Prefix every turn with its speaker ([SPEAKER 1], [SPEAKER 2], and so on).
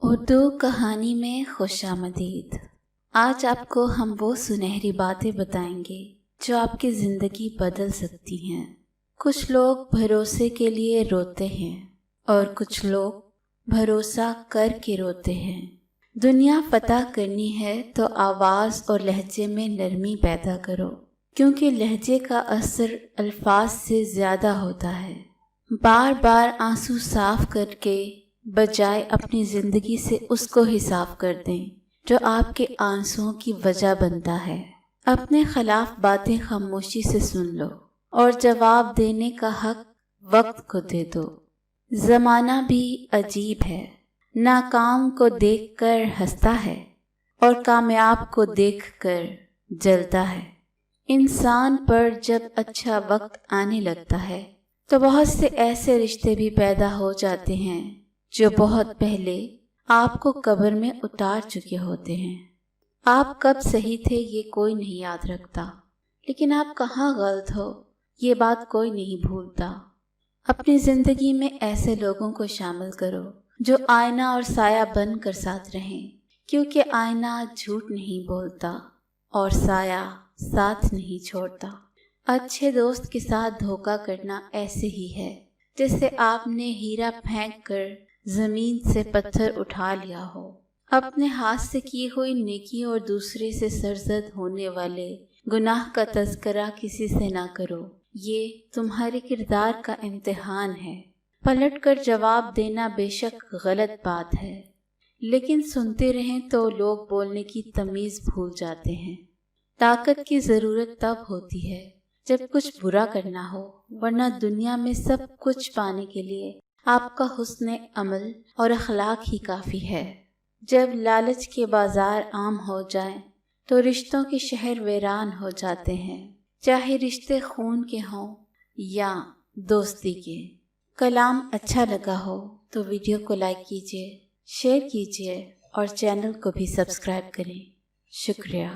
[SPEAKER 1] اردو کہانی میں خوش آمدید۔ آج آپ کو ہم وہ سنہری باتیں بتائیں گے جو آپ کی زندگی بدل سکتی ہیں۔ کچھ لوگ بھروسے کے لیے روتے ہیں اور کچھ لوگ بھروسہ کر کے روتے ہیں۔ دنیا فتح کرنی ہے تو آواز اور لہجے میں نرمی پیدا کرو، کیونکہ لہجے کا اثر الفاظ سے زیادہ ہوتا ہے۔ بار بار آنسو صاف کر کے بجائے اپنی زندگی سے اس کو ہی صاف کر دیں جو آپ کے آنسوؤں کی وجہ بنتا ہے۔ اپنے خلاف باتیں خاموشی سے سن لو اور جواب دینے کا حق وقت کو دے دو۔ زمانہ بھی عجیب ہے، ناکام کو دیکھ کر ہنستا ہے اور کامیاب کو دیکھ کر جلتا ہے۔ انسان پر جب اچھا وقت آنے لگتا ہے تو بہت سے ایسے رشتے بھی پیدا ہو جاتے ہیں جو بہت پہلے آپ کو قبر میں اتار چکے ہوتے ہیں۔ آپ کب صحیح تھے یہ کوئی نہیں یاد رکھتا، لیکن آپ کہاں غلط ہو یہ بات کوئی نہیں بھولتا۔ اپنی زندگی میں ایسے لوگوں کو شامل کرو جو آئینہ اور سایہ بن کر ساتھ رہیں، کیونکہ آئینہ جھوٹ نہیں بولتا اور سایہ ساتھ نہیں چھوڑتا۔ اچھے دوست کے ساتھ دھوکہ کرنا ایسے ہی ہے جیسے آپ نے ہیرا پھینک کر زمین سے پتھر اٹھا لیا ہو۔ اپنے ہاتھ سے کی ہوئی نیکی اور دوسرے سے سرزد ہونے والے گناہ کا تذکرہ کسی سے نہ کرو، یہ تمہارے کردار کا امتحان ہے۔ پلٹ کر جواب دینا بے شک غلط بات ہے، لیکن سنتے رہیں تو لوگ بولنے کی تمیز بھول جاتے ہیں۔ طاقت کی ضرورت تب ہوتی ہے جب کچھ برا کرنا ہو، ورنہ دنیا میں سب کچھ پانے کے لیے آپ کا حسن عمل اور اخلاق ہی کافی ہے۔ جب لالچ کے بازار عام ہو جائیں تو رشتوں کے شہر ویران ہو جاتے ہیں، چاہے رشتے خون کے ہوں یا دوستی کے۔ کلام اچھا لگا ہو تو ویڈیو کو لائک کیجیے، شیئر کیجیے اور چینل کو بھی سبسکرائب کریں۔ شکریہ۔